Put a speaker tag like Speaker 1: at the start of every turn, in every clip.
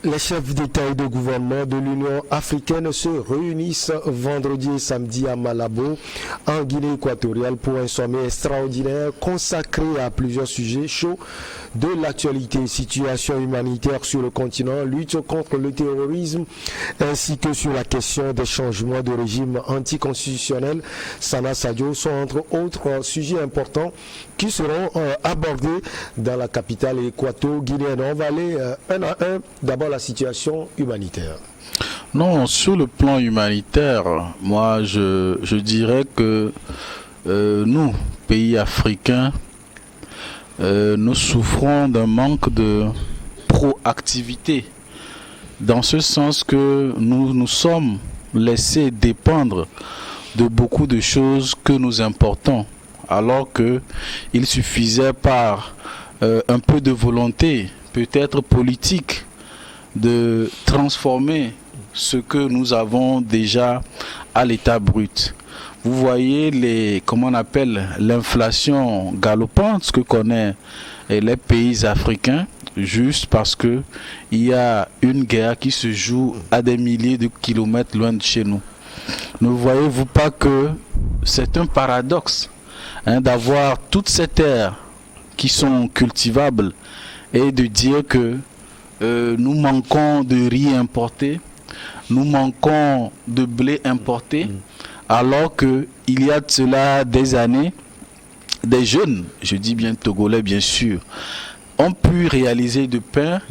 Speaker 1: Les chefs d'État et de gouvernement de l'Union africaine se réunissent vendredi et samedi à Malabo, en Guinée équatoriale, pour un sommet extraordinaire consacré à plusieurs sujets chauds de l'actualité, situation humanitaire sur le continent, lutte contre le terrorisme, ainsi que sur la question des changements de régime anticonstitutionnel. Sana Sadio sont entre autres sujets importants qui seront abordés dans la capitale équato-guinéenne. On va aller un à un. D'abord la situation humanitaire.
Speaker 2: Non, sur le plan humanitaire, moi je dirais que nous, pays africains, nous souffrons d'un manque de proactivité, dans ce sens que nous nous sommes laissés dépendre de beaucoup de choses que nous importons, alors qu'il suffisait par un peu de volonté, peut-être politique, de transformer ce que nous avons déjà à l'état brut. Vous voyez comment on appelle l'inflation galopante, ce que connaissent les pays africains, juste parce que il y a une guerre qui se joue à des milliers de kilomètres loin de chez nous. Ne voyez-vous pas que c'est un paradoxe d'avoir toutes ces terres qui sont cultivables et de dire que nous manquons de riz importé, nous manquons de blé importé, alors qu'il y a de cela des années, des jeunes, je dis bien togolais bien sûr, ont pu réaliser du pain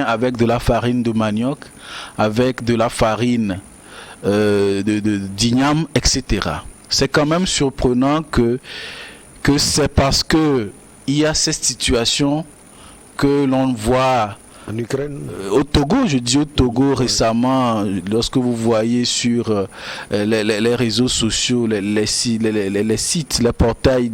Speaker 2: avec de la farine de manioc, avec de la farine d'igname, etc. C'est quand même surprenant que c'est parce que il y a cette situation que l'on voit
Speaker 1: en Ukraine.
Speaker 2: Au Togo, je dis au Togo récemment, lorsque vous voyez sur les réseaux sociaux, les sites, les portails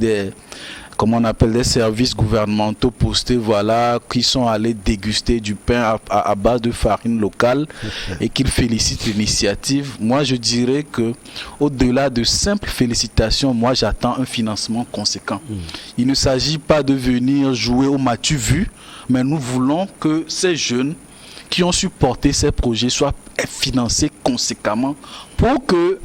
Speaker 2: comment on appelle, des services gouvernementaux postés, voilà, qui sont allés déguster du pain à base de farine locale et qu'ils félicitent l'initiative. Moi, je dirais que au-delà de simples félicitations, moi, j'attends un financement conséquent. Il ne s'agit pas de venir jouer au m'as-tu vu, mais nous voulons que ces jeunes qui ont supporté ces projets soient financés conséquemment pour que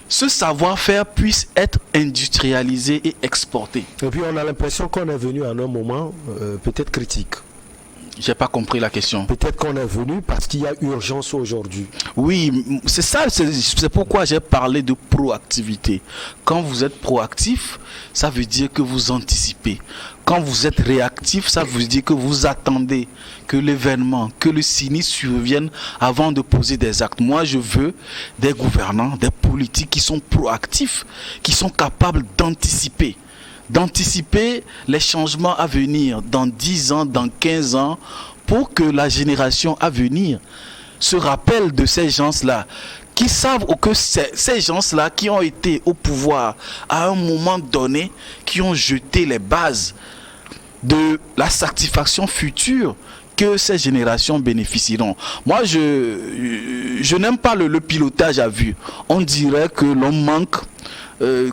Speaker 2: ce savoir-faire puisse être industrialisé et exporté.
Speaker 1: Et puis on a l'impression qu'on est venu à un moment peut-être critique.
Speaker 2: J'ai pas compris la question.
Speaker 1: Peut-être qu'on est venu parce qu'il y a urgence aujourd'hui.
Speaker 2: Oui, c'est ça, c'est pourquoi j'ai parlé de proactivité. Quand vous êtes proactif, ça veut dire que vous anticipez. Quand vous êtes réactif, ça veut dire que vous attendez que l'événement, que le sinistre survienne avant de poser des actes. Moi, je veux des gouvernants, des politiques qui sont proactifs, qui sont capables d'anticiper les changements à venir dans 10 ans, dans 15 ans, pour que la génération à venir se rappelle de ces gens-là, qui savent que ces gens-là qui ont été au pouvoir à un moment donné, qui ont jeté les bases de la satisfaction future que ces générations bénéficieront. Moi, je n'aime pas le pilotage à vue. On dirait que l'on manque,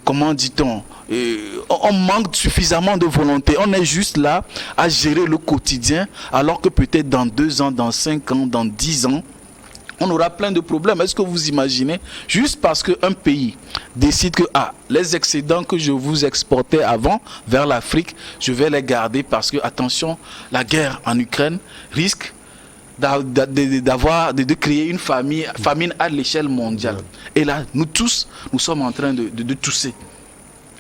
Speaker 2: comment dit-on, on manque suffisamment de volonté. On est juste là à gérer le quotidien, alors que peut-être dans 2 ans, dans 5 ans, dans 10 ans, on aura plein de problèmes. Est-ce que vous imaginez, juste parce qu'un pays décide que les excédents que je vous exportais avant vers l'Afrique, je vais les garder parce que, attention, la guerre en Ukraine risque de créer une famine à l'échelle mondiale. Et là, nous tous, nous sommes en train de tousser.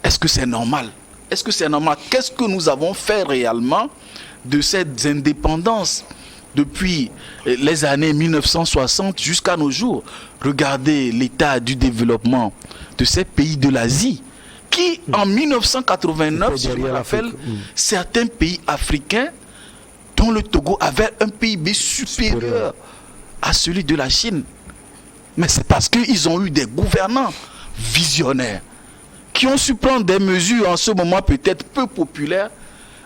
Speaker 2: Est-ce que c'est normal? Est-ce que c'est normal? Qu'est-ce que nous avons fait réellement de cette indépendance depuis les années 1960 jusqu'à nos jours? Regardez l'état du développement de ces pays de l'Asie qui, en 1989, je me rappelle, certains pays africains, dont le Togo, avait un PIB supérieur à celui de la Chine. Mais c'est parce qu'ils ont eu des gouvernants visionnaires qui ont su prendre des mesures en ce moment peut-être peu populaires,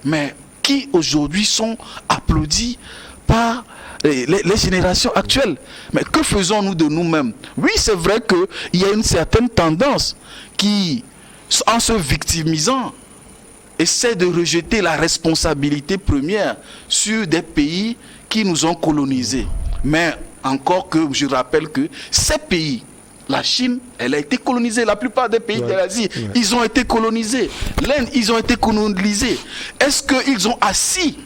Speaker 2: mais qui aujourd'hui sont applaudis par les générations actuelles. Mais que faisons-nous de nous-mêmes? Oui, c'est vrai qu'il y a une certaine tendance qui, en se victimisant, essaie de rejeter la responsabilité première sur des pays qui nous ont colonisés. Mais encore que je rappelle que ces pays, la Chine, elle a été colonisée. La plupart des pays de l'Asie, ils ont été colonisés. L'Inde, ils ont été colonisés. Est-ce qu'ils ont assis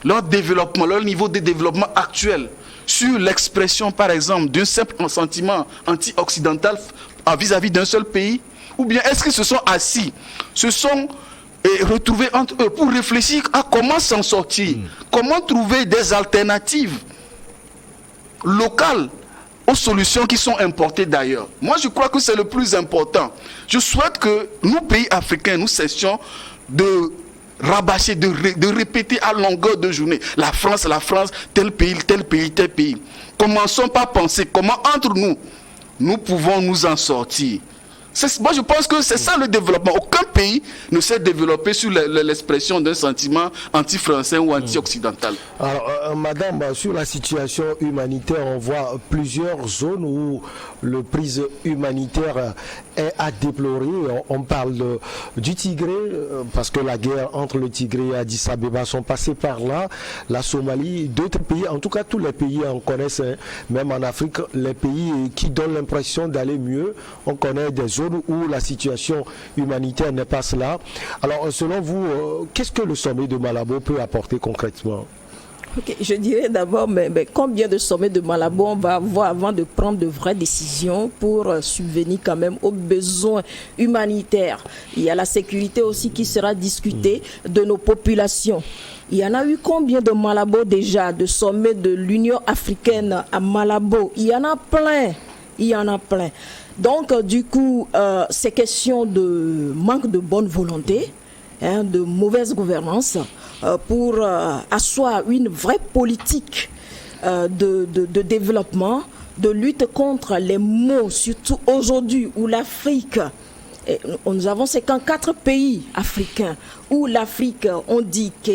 Speaker 2: leur développement, leur niveau de développement actuel sur l'expression, par exemple, d'un simple sentiment anti-occidental vis-à-vis d'un seul pays? Ou bien est-ce qu'ils se sont assis, se sont retrouvés entre eux pour réfléchir à comment s'en sortir, comment trouver des alternatives locales aux solutions qui sont importées d'ailleurs? Moi, je crois que c'est le plus important. Je souhaite que nous, pays africains, nous cessions de rabâcher, de répéter à longueur de journée la France, tel pays, tel pays, tel pays. Commençons par penser comment entre nous, nous pouvons nous en sortir. Moi, je pense que c'est ça le développement. Aucun pays ne s'est développé sur l'expression d'un sentiment anti-français ou anti-occidental.
Speaker 1: Alors, madame, sur la situation humanitaire, on voit plusieurs zones où le prise humanitaire est à déplorer. On parle du Tigré, parce que la guerre entre le Tigré et Addis Abeba sont passés par là. La Somalie, d'autres pays, en tout cas tous les pays en connaissent, même en Afrique, les pays qui donnent l'impression d'aller mieux. On connaît des zones où la situation humanitaire n'est pas cela. Alors, selon vous, qu'est-ce que le sommet de Malabo peut apporter concrètement?
Speaker 3: Okay, je dirais d'abord, mais combien de sommets de Malabo on va avoir avant de prendre de vraies décisions pour subvenir quand même aux besoins humanitaires. Il y a la sécurité aussi qui sera discutée de nos populations. Il y en a eu combien de Malabo déjà, de sommets de l'Union africaine à Malabo? Il y en a plein. Il y en a plein. Donc, du coup, c'est question de manque de bonne volonté, de mauvaise gouvernance, pour asseoir une vraie politique de développement, de lutte contre les maux, surtout aujourd'hui où l'Afrique, nous avons 54 pays africains, où l'Afrique, on dit que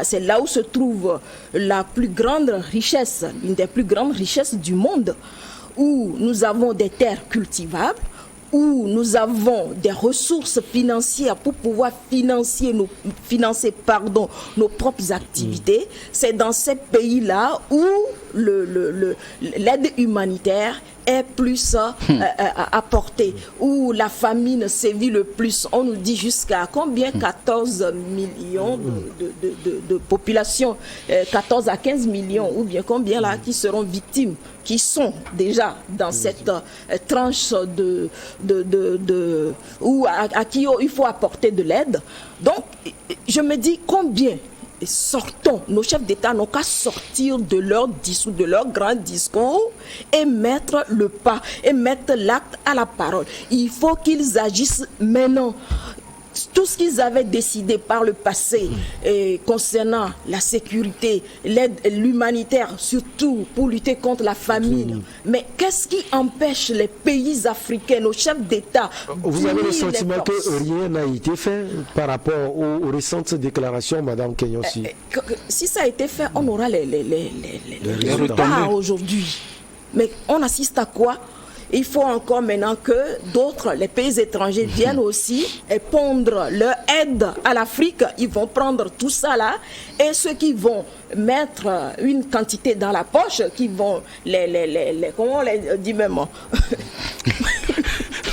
Speaker 3: c'est là où se trouve la plus grande richesse, une des plus grandes richesses du monde, où nous avons des terres cultivables, où nous avons des ressources financières pour pouvoir financer nos propres activités. C'est dans ces pays-là où l'aide humanitaire est plus apportée, où la famine sévit le plus. On nous dit jusqu'à combien? 14 millions de population, 14 à 15 millions, ou bien combien là qui seront victimes, qui sont déjà dans cette tranche à qui il faut apporter de l'aide. Donc, je me dis combien nos chefs d'État n'ont qu'à sortir de leur discours, de leur grand discours et mettre le pas, et mettre l'acte à la parole. Il faut qu'ils agissent maintenant. Tout ce qu'ils avaient décidé par le passé concernant la sécurité, l'aide, l'humanitaire, surtout pour lutter contre la famine. Mais qu'est-ce qui empêche les pays africains, nos chefs d'État?
Speaker 1: Vous avez le sentiment que rien n'a été fait par rapport aux récentes déclarations, Madame Kenyossi?
Speaker 3: Si ça a été fait, on aura les résultats aujourd'hui. Mais on assiste à quoi? Il faut encore maintenant que d'autres, les pays étrangers, viennent aussi et pondre leur aide à l'Afrique. Ils vont prendre tout ça là, et ceux qui vont mettre une quantité dans la poche, qui vont comment on les dit même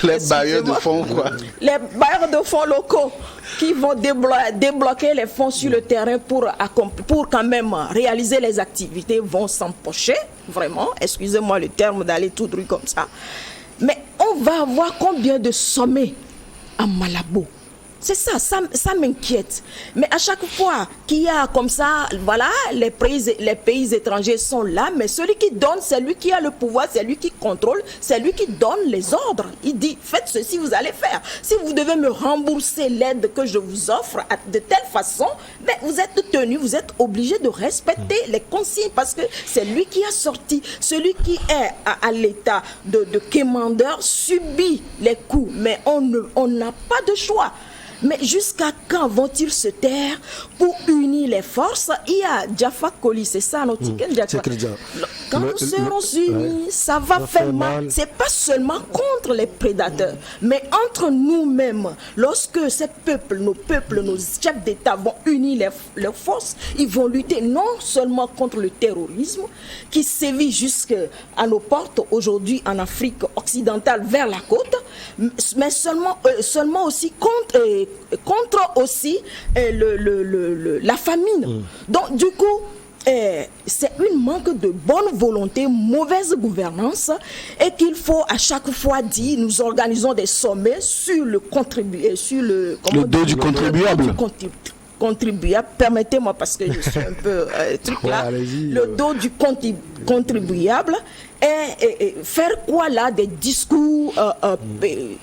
Speaker 2: les bailleurs de fonds, quoi.
Speaker 3: Les bailleurs de fonds locaux qui vont débloquer les fonds sur le terrain pour quand même réaliser les activités, vont s'empocher, vraiment, excusez-moi le terme d'aller tout droit comme ça. Mais on va avoir combien de sommets à Malabo? C'est ça m'inquiète. Mais à chaque fois qu'il y a comme ça, voilà, les pays étrangers sont là, mais celui qui donne, c'est lui qui a le pouvoir, c'est lui qui contrôle, c'est lui qui donne les ordres. Il dit, faites ceci, vous allez faire. Si vous devez me rembourser l'aide que je vous offre de telle façon, ben vous êtes tenu, vous êtes obligé de respecter les consignes, parce que c'est lui qui a sorti. Celui qui est à l'état de quémandeur subit les coups, mais on n'a pas de choix. Mais jusqu'à quand vont-ils se taire pour unir les forces? Il y a Jaffa Koli, c'est ça, notre quand nous serons unis, ça va faire mal. C'est pas seulement contre les prédateurs, mais entre nous-mêmes. Lorsque ces peuples, nos chefs d'État vont unir leurs forces, ils vont lutter non seulement contre le terrorisme qui sévit jusqu'à nos portes aujourd'hui en Afrique occidentale vers la côte, mais seulement aussi contre aussi la famine. Donc du coup, c'est un manque de bonne volonté, mauvaise gouvernance, et qu'il faut à chaque fois dire, nous organisons des sommets sur le
Speaker 2: dos du contribuable.
Speaker 3: Permettez-moi parce que je suis un peu truc là. Le dos du contribuable. Et faire quoi là, des discours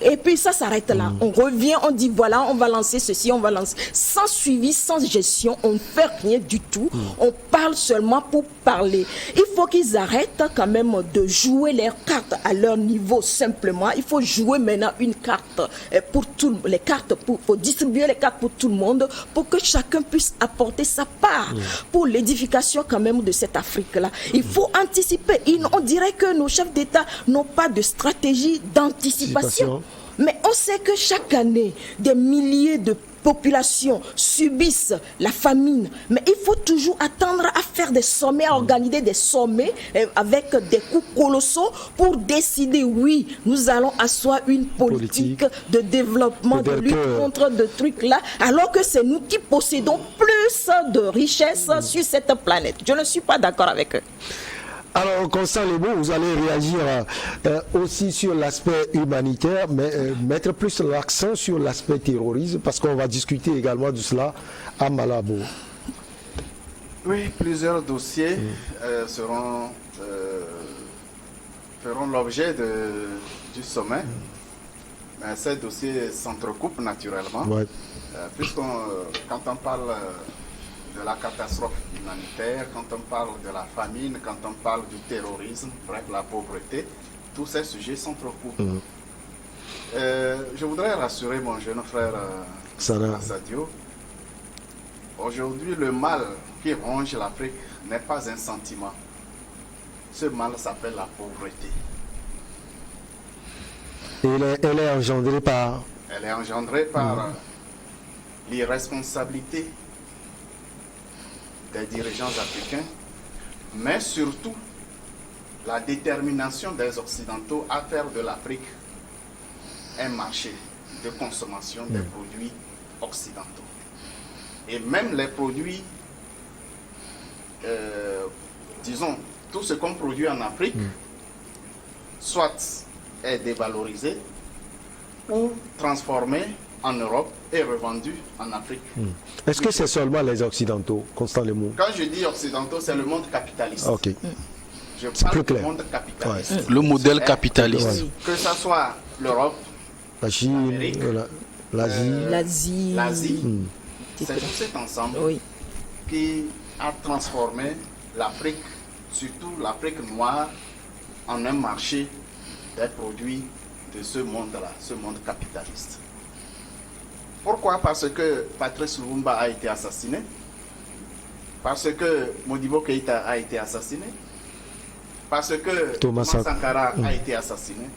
Speaker 3: et puis ça s'arrête là. On revient, on dit voilà, on va lancer ceci, on va lancer, sans suivi, sans gestion, on ne fait rien du tout. On parle seulement pour parler. Il faut qu'ils arrêtent quand même de jouer leurs cartes à leur niveau simplement. Il faut jouer maintenant une carte pour les cartes pour distribuer les cartes pour tout le monde, pour que chacun puisse apporter sa part pour l'édification quand même de cette Afrique là. Il faut anticiper. On dirait que nos chefs d'État n'ont pas de stratégie d'anticipation. Mais on sait que chaque année, des milliers de populations subissent la famine. Mais il faut toujours attendre à faire des sommets, à organiser des sommets avec des coûts colossaux pour décider, oui, nous allons asseoir une politique de développement, de lutte contre de trucs là, alors que c'est nous qui possédons plus de richesses sur cette planète. Je ne suis pas d'accord avec eux.
Speaker 1: Alors, Constant Lebo, vous allez réagir aussi sur l'aspect humanitaire, mais mettre plus l'accent sur l'aspect terrorisme, parce qu'on va discuter également de cela à Malabo.
Speaker 4: Oui, plusieurs dossiers feront l'objet du sommet. Ces dossiers s'entrecoupent naturellement, quand on parle de la catastrophe humanitaire, quand on parle de la famine, quand on parle du terrorisme, bref, la pauvreté, tous ces sujets s'entrecoupent. Je voudrais rassurer mon jeune frère Sadio. Aujourd'hui, le mal qui ronge l'Afrique n'est pas un sentiment. Ce mal s'appelle la pauvreté.
Speaker 1: Et elle est engendrée par...
Speaker 4: Elle est engendrée par l'irresponsabilité des dirigeants africains, mais surtout la détermination des Occidentaux à faire de l'Afrique un marché de consommation des produits occidentaux. Et même les produits, disons, tout ce qu'on produit en Afrique, soit est dévalorisé ou transformé en Europe et revendu en Afrique.
Speaker 1: Est-ce que c'est seulement les Occidentaux, Constant Lebo?
Speaker 4: Quand je dis Occidentaux, c'est le monde capitaliste. Je parle du monde capitaliste.
Speaker 2: Le modèle capitaliste.
Speaker 4: Que ce soit l'Europe,
Speaker 1: la Chine,
Speaker 4: l'Asie. C'est tout cet ensemble qui a transformé l'Afrique, surtout l'Afrique noire, en un marché des produits de ce monde-là, ce monde capitaliste. Pourquoi? Parce que Patrice Lumumba a été assassiné, parce que Modibo Keïta a été assassiné, parce que Thomas Sankara a été assassiné,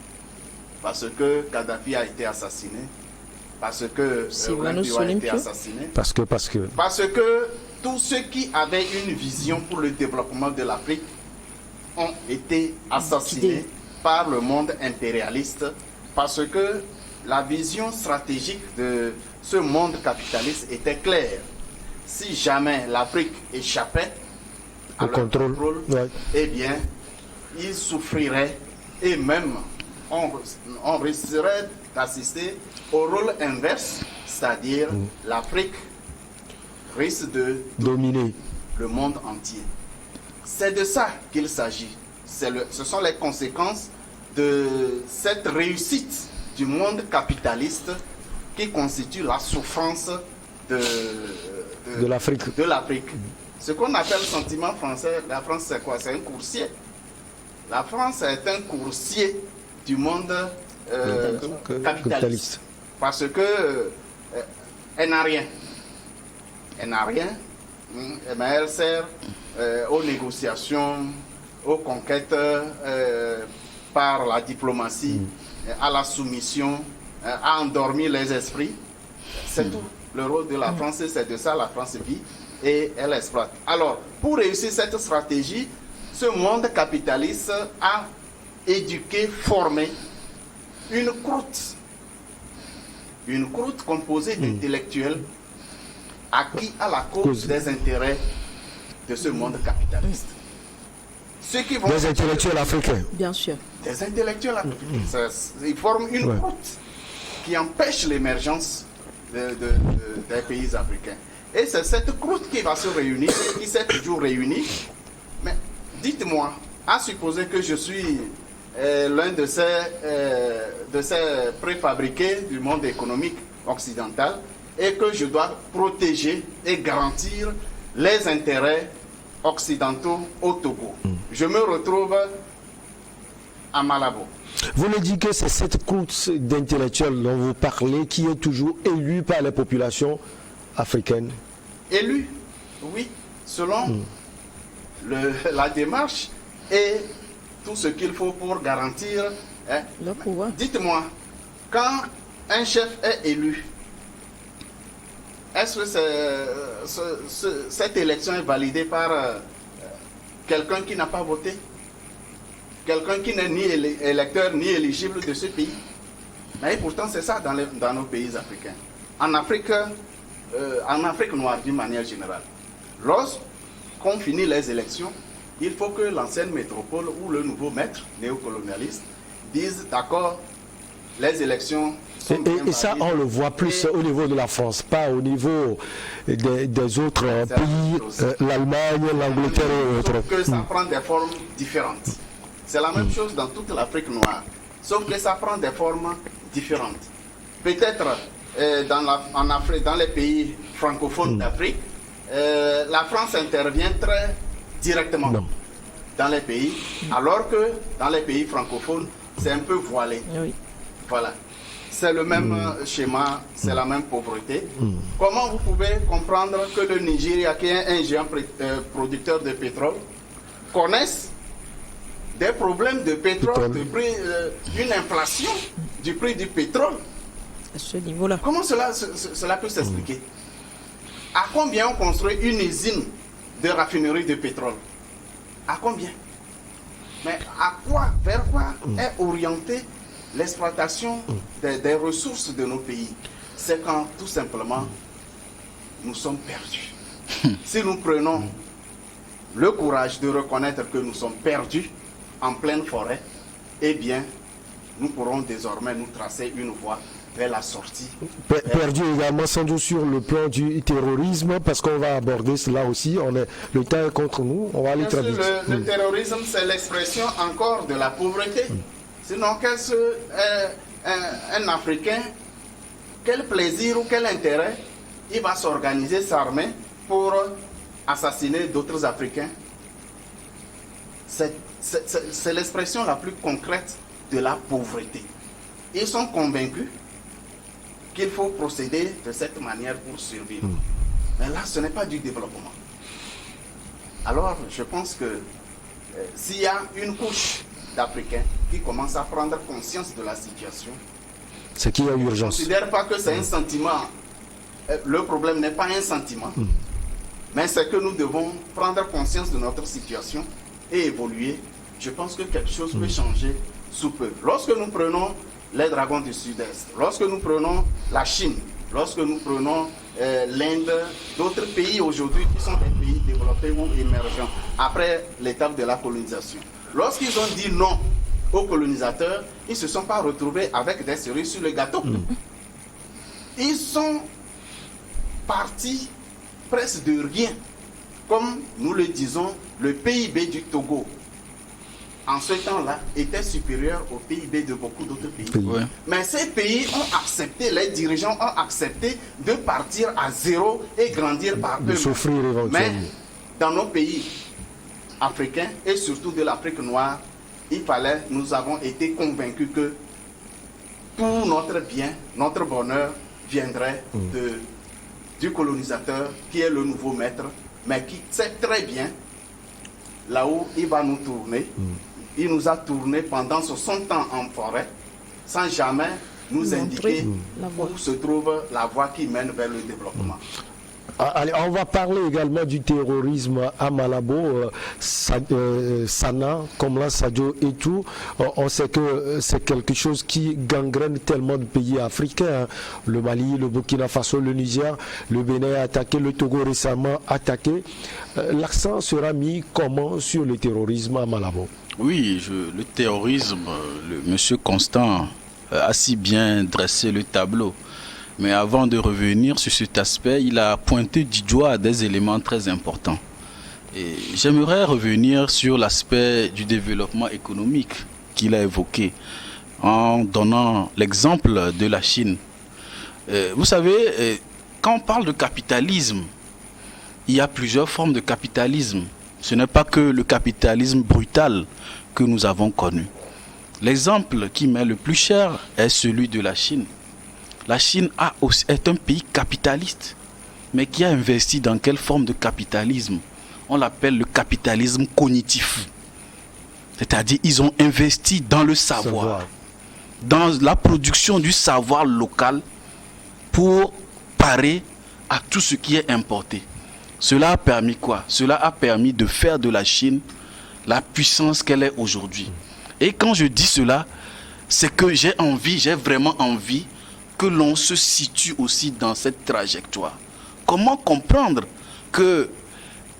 Speaker 4: parce que Kadhafi a été assassiné, parce que Rwanda a été assassiné, parce que tous ceux qui avaient une vision pour le développement de l'Afrique ont été assassinés par le monde impérialiste, parce que la vision stratégique de ce monde capitaliste était claire. Si jamais l'Afrique échappait à leur contrôle, eh bien, ils souffriraient et même on risquerait d'assister au rôle inverse, c'est-à-dire l'Afrique risque de dominer le monde entier. C'est de ça qu'il s'agit. Ce sont les conséquences de cette réussite du monde capitaliste qui constitue la souffrance de l'Afrique. Ce qu'on appelle sentiment français, la France c'est quoi? C'est un coursier. La France est un coursier du monde capitaliste. Parce que elle n'a rien. Elle n'a rien, mais elle sert aux négociations, aux conquêtes par la diplomatie, à la soumission, à endormir les esprits. C'est tout. Le rôle de la France, c'est de ça, la France vit et elle exploite. Alors, pour réussir cette stratégie, ce monde capitaliste a éduqué, formé une croûte composée d'intellectuels acquis à la cause des intérêts de ce monde capitaliste. Ceux qui vont
Speaker 1: des intellectuels africains.
Speaker 3: Bien sûr.
Speaker 4: Des intellectuels africains. Ils forment une croûte qui empêche l'émergence des pays africains. Et c'est cette croûte qui va se réunir, qui s'est toujours réunie. Mais dites-moi, à supposer que je suis l'un de ces préfabriqués du monde économique occidental et que je dois protéger et garantir les intérêts occidentaux au Togo. Je me retrouve à Malabo.
Speaker 1: Vous me dites que c'est cette croûte d'intellectuels dont vous parlez qui est toujours élue par les populations africaines.
Speaker 4: Élue, oui, selon la démarche et tout ce qu'il faut pour garantir
Speaker 3: le pouvoir.
Speaker 4: Dites-moi, quand un chef est élu, est-ce que cette élection est validée par quelqu'un qui n'a pas voté? Quelqu'un qui n'est ni électeur ni éligible de ce pays? Mais pourtant, c'est ça dans nos pays africains. En Afrique noire, d'une manière générale, lorsqu'on finit les élections, il faut que l'ancienne métropole ou le nouveau maître néocolonialiste dise d'accord, les élections sont bien
Speaker 1: et ça, on le voit plus au niveau de la France, pas au niveau des autres pays, l'Allemagne, l'Angleterre et autres.
Speaker 4: Sauf que ça prend des formes différentes. C'est la même chose dans toute l'Afrique noire, sauf que ça prend des formes différentes. Peut-être en Afrique, dans les pays francophones d'Afrique, la France intervient très directement dans les pays, alors que dans les pays francophones, c'est un peu voilé.
Speaker 3: Oui.
Speaker 4: Voilà. C'est le même schéma, c'est la même pauvreté. Comment vous pouvez comprendre que le Nigeria, qui est un géant producteur de pétrole, connaisse des problèmes de pétrole, une inflation du prix du pétrole?
Speaker 3: À ce niveau-là.
Speaker 4: Comment cela peut s'expliquer? À combien on construit une usine de raffinerie de pétrole? À combien? Mais à quoi, vers quoi est orientée l'exploitation des ressources de nos pays? C'est quand tout simplement nous sommes perdus. Si nous prenons le courage de reconnaître que nous sommes perdus en pleine forêt, eh bien, nous pourrons désormais nous tracer une voie vers la sortie.
Speaker 1: Perdu également sans doute sur le plan du terrorisme, parce qu'on va aborder cela aussi. Le temps est contre nous, on va aller très vite.
Speaker 4: Le terrorisme, c'est l'expression encore de la pauvreté. Sinon, qu'est-ce qu'un Africain, quel plaisir ou quel intérêt il va s'organiser, s'armer pour assassiner d'autres Africains? C'est l'expression la plus concrète de la pauvreté. Ils sont convaincus qu'il faut procéder de cette manière pour survivre. Mais là, ce n'est pas du développement. Alors, je pense que s'il y a une couche d'Africains qui commencent à prendre conscience de la situation,
Speaker 1: c'est qu'il y a urgence.
Speaker 4: Je ne considère pas que c'est un sentiment. Le problème n'est pas un sentiment, mais c'est que nous devons prendre conscience de notre situation et évoluer. Je pense que quelque chose peut changer sous peu. Lorsque nous prenons les dragons du Sud-Est, lorsque nous prenons la Chine, lorsque nous prenons l'Inde, d'autres pays aujourd'hui qui sont des pays développés ou émergents après l'étape de la colonisation, lorsqu'ils ont dit non aux colonisateurs, ils ne se sont pas retrouvés avec des cerises sur le gâteau. Ils sont partis presque de rien. Comme nous le disons, le PIB du Togo, en ce temps-là, était supérieur au PIB de beaucoup d'autres pays.
Speaker 2: Ouais.
Speaker 4: Mais ces pays ont accepté, les dirigeants ont accepté de partir à zéro et grandir par eux-mêmes.
Speaker 1: Souffrir éventuellement.
Speaker 4: Mais dans nos pays africains et surtout de l'Afrique noire, nous avons été convaincus que tout notre bien, notre bonheur viendrait du colonisateur qui est le nouveau maître, mais qui sait très bien là où il va nous tourner. Il nous a tourné pendant 60 ans en forêt, sans jamais nous indiquer où se trouve la voie qui mène vers le développement.
Speaker 1: Allez, on va parler également du terrorisme à Malabo, Sana, Komla, Sadio et tout. On sait que c'est quelque chose qui gangrène tellement de pays africains. Hein. Le Mali, le Burkina Faso, le Niger, le Bénin a attaqué, le Togo récemment attaqué. L'accent sera mis comment sur le terrorisme à Malabo?
Speaker 2: Oui, le terrorisme, monsieur Constant a si bien dressé le tableau. Mais avant de revenir sur cet aspect, il a pointé du doigt des éléments très importants. Et j'aimerais revenir sur l'aspect du développement économique qu'il a évoqué en donnant l'exemple de la Chine. Vous savez, quand on parle de capitalisme, il y a plusieurs formes de capitalisme. Ce n'est pas que le capitalisme brutal que nous avons connu. L'exemple qui m'est le plus cher est celui de la Chine. La Chine est un pays capitaliste, mais qui a investi dans quelle forme de capitalisme? On l'appelle le capitalisme cognitif. C'est-à-dire ils ont investi dans le savoir, dans la production du savoir local pour parer à tout ce qui est importé. Cela a permis quoi? Cela a permis de faire de la Chine la puissance qu'elle est aujourd'hui. Et quand je dis cela, c'est que j'ai vraiment envie que l'on se situe aussi dans cette trajectoire. Comment comprendre que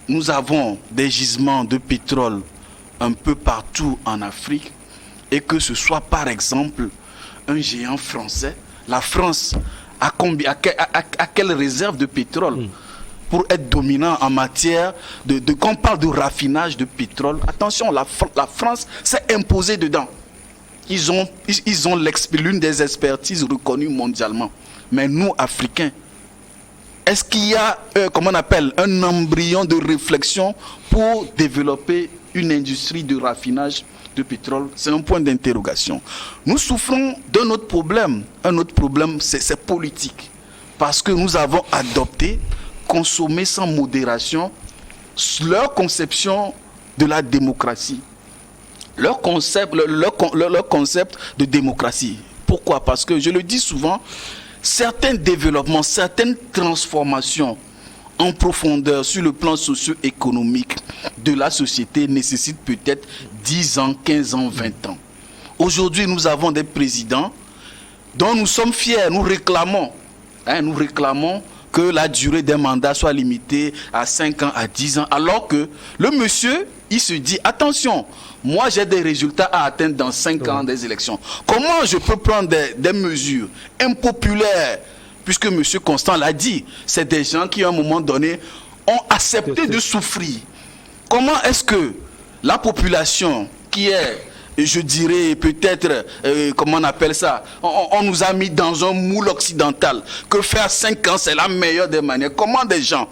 Speaker 2: nous avons des gisements de pétrole un peu partout en Afrique et que ce soit par exemple un géant français? La France a quelle réserve de pétrole pour être dominant en matière quand on parle de raffinage de pétrole? Attention, la France s'est imposée dedans. Ils ont l'une des expertises reconnues mondialement. Mais nous, Africains, est-ce qu'il y a, un embryon de réflexion pour développer une industrie de raffinage de pétrole? C'est un point d'interrogation. Nous souffrons d'un autre problème. Un autre problème, c'est politique. Parce que nous avons adopté, consommé sans modération, leur conception de la démocratie. Leur concept de démocratie. Pourquoi? Parce que, je le dis souvent, certains développements, certaines transformations en profondeur sur le plan socio-économique de la société nécessitent peut-être 10 ans, 15 ans, 20 ans. Aujourd'hui, nous avons des présidents dont nous sommes fiers, nous réclamons que la durée des mandats soit limitée à 5 ans, à 10 ans, alors que le monsieur, il se dit, attention, moi j'ai des résultats à atteindre dans 5 ans des élections. Comment je peux prendre des mesures impopulaires, puisque M. Constant l'a dit, c'est des gens qui à un moment donné ont accepté de souffrir. Comment est-ce que la population qui est, je dirais peut-être, comment on appelle ça, on nous a mis dans un moule occidental, que faire 5 ans c'est la meilleure des manières. Comment des gens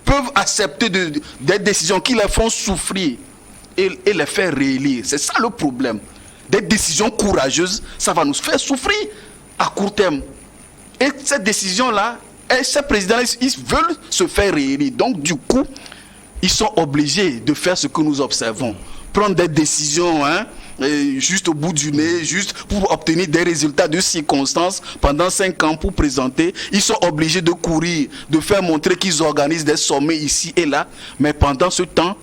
Speaker 2: peuvent accepter des décisions qui les font souffrir et les faire réélire? C'est ça le problème. Des décisions courageuses, ça va nous faire souffrir à court terme. Et cette décision-là, ces présidents, ils veulent se faire réélire. Donc du coup, ils sont obligés de faire ce que nous observons. Prendre des décisions, juste au bout du nez, juste pour obtenir des résultats de circonstances pendant 5 ans pour présenter. Ils sont obligés de courir, de faire montrer qu'ils organisent des sommets ici et là. Mais pendant ce temps,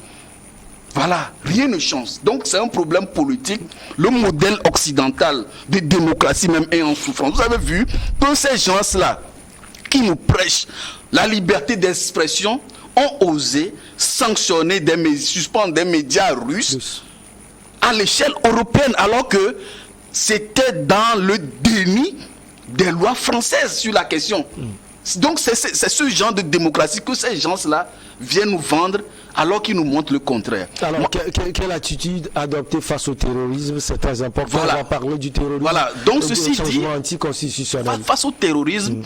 Speaker 2: voilà, rien ne change. Donc c'est un problème politique. Le modèle occidental de démocratie même est en souffrance. Vous avez vu que ces gens-là qui nous prêchent la liberté d'expression ont osé sanctionner suspendre des médias russes à l'échelle européenne, alors que c'était dans le déni des lois françaises sur la question. Donc c'est ce genre de démocratie que ces gens-là viennent nous vendre, alors qu'ils nous montrent le contraire.
Speaker 1: Alors, quelle attitude adopter face au terrorisme? C'est très important.
Speaker 2: Voilà.
Speaker 1: On va parler du terrorisme.
Speaker 2: Voilà. Donc ceci dit,
Speaker 1: anticonstitutionnel.
Speaker 2: face au terrorisme,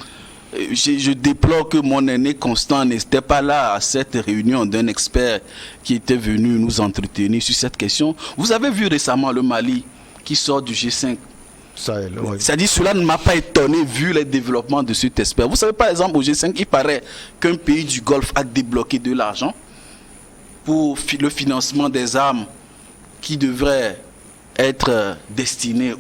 Speaker 2: je déplore que mon aîné Constant n'était pas là à cette réunion d'un expert qui était venu nous entretenir sur cette question. Vous avez vu récemment le Mali qui sort du G5.
Speaker 1: Sahel, oui.
Speaker 2: C'est-à-dire, cela ne m'a pas étonné vu les développements de cet espère. Vous savez, par exemple, au G5, il paraît qu'un pays du Golfe a débloqué de l'argent pour le financement des armes qui devraient être destinées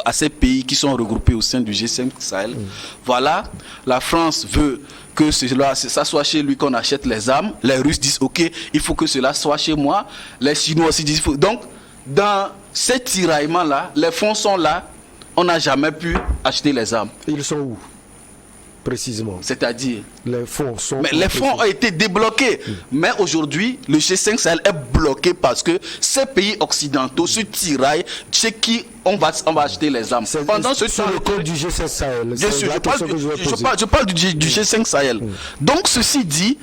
Speaker 2: à ces pays qui sont regroupés au sein du G5 Sahel. Voilà, la France veut que ça soit chez lui qu'on achète les armes. Les Russes disent, ok, il faut que cela soit chez moi. Les Chinois aussi disent, donc, dans ces tiraillements-là, les fonds sont là, on n'a jamais pu acheter les armes.
Speaker 1: Ils sont où, précisément?
Speaker 2: C'est-à-dire,
Speaker 1: les fonds sont...
Speaker 2: Mais les fonds ont été débloqués. Mais aujourd'hui, le G5 Sahel est bloqué parce que ces pays occidentaux se tiraillent chez qui on va acheter les armes. Pendant ce temps,
Speaker 1: le code du G5 Sahel.
Speaker 2: Bien sûr, je parle du G5 Sahel. Donc, ceci dit,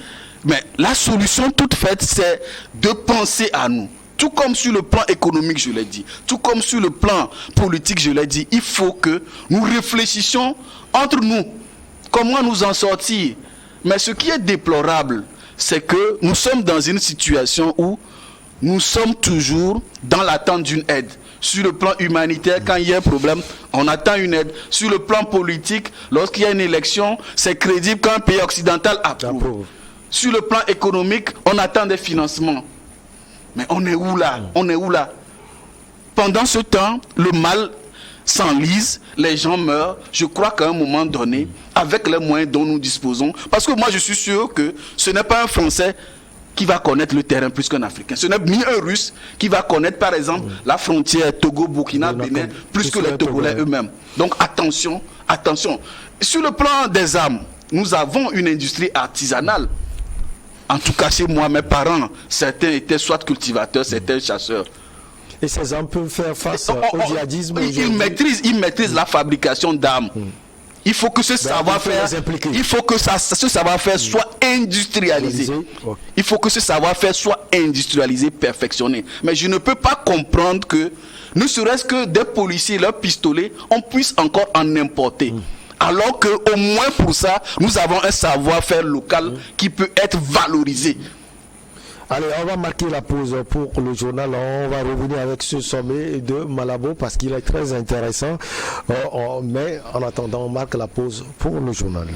Speaker 2: mais la solution toute faite, c'est de penser à nous. Tout comme sur le plan économique, je l'ai dit, tout comme sur le plan politique, je l'ai dit, il faut que nous réfléchissions entre nous. Comment nous en sortir? Mais ce qui est déplorable, c'est que nous sommes dans une situation où nous sommes toujours dans l'attente d'une aide. Sur le plan humanitaire, quand il y a un problème, on attend une aide. Sur le plan politique, lorsqu'il y a une élection, c'est crédible quand un pays occidental approuve. Sur le plan économique, on attend des financements. Mais on est où là? On est où là? Pendant ce temps, le mal s'enlise, les gens meurent. Je crois qu'à un moment donné, avec les moyens dont nous disposons, parce que moi je suis sûr que ce n'est pas un Français qui va connaître le terrain plus qu'un Africain. Ce n'est ni un Russe qui va connaître par exemple la frontière Togo-Burkina-Bénin plus que les Togolais eux-mêmes. Donc attention, attention. Sur le plan des armes, nous avons une industrie artisanale. En tout cas, chez moi, mes parents, certains étaient soit cultivateurs, certains chasseurs.
Speaker 1: Et ces hommes peuvent faire face au djihadisme.
Speaker 2: Ils maîtrisent la fabrication d'armes. Il faut que ce savoir-faire, ce savoir-faire soit industrialisé. Il faut que ce savoir-faire soit industrialisé, perfectionné. Mais je ne peux pas comprendre que, ne serait-ce que des policiers, leurs pistolets, on puisse encore en importer. Alors qu'au moins pour ça, nous avons un savoir-faire local qui peut être valorisé.
Speaker 1: Allez, on va marquer la pause pour le journal. On va revenir avec ce sommet de Malabo parce qu'il est très intéressant. Mais en attendant, on marque la pause pour le journal.